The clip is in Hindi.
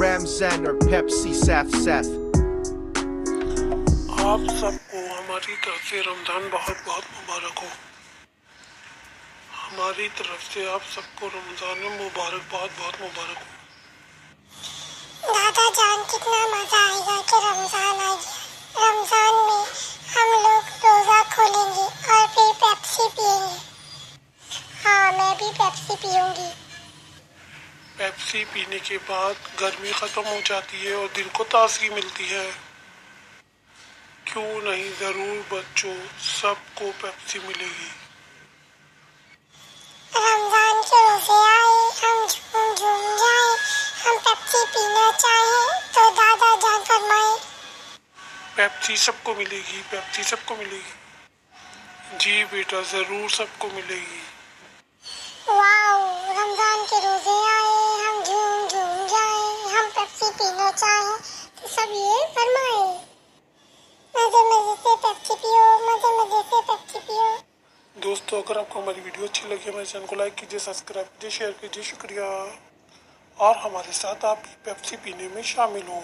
Ramzan or Pepsi, Saath. आप सबको हमारी तरफ से रमज़ान बहुत बहुत मुबारक हो। हमारी तरफ से आप सबको रमज़ान में मुबारक बहुत बहुत मुबारक हो। दादा जान कितना मजा आएगा कि रमजान आ गया। रमजान में हम लोग रोजा खोलेंगे और फिर पेप्सी पियेंगे। हाँ, मैं भी पेप्सी पीऊंगी। पेप्सी पीने के बाद गर्मी ख़त्म हो जाती है और दिल को ताजगी मिलती है। क्यों नहीं, ज़रूर बच्चों, सबको पेप्सी मिलेगी। रमजान के रोजे आए, हम झूम झूम जाए, हम पेप्सी पीना चाहें तो दादा जान फरमाए। पेप्सी सबको मिलेगी, पेप्सी सबको मिलेगी। जी बेटा, ज़रूर सबको मिलेगी। वाओ, रमजान के रोजे आए, हम झूम झूम जाए, हम पेप्सी पीना चाहें तो सब ये फरमाए। मजे मजे से पेप्सी पियो, मजे मजे से पेप्सी पियो। दोस्तों, अगर आपको हमारी वीडियो अच्छी लगी, हमारे चैनल को लाइक कीजिए, सब्सक्राइब कीजिए, शेयर कीजिए। शुक्रिया। और हमारे साथ आप भी पेप्सी पीने में शामिल हों।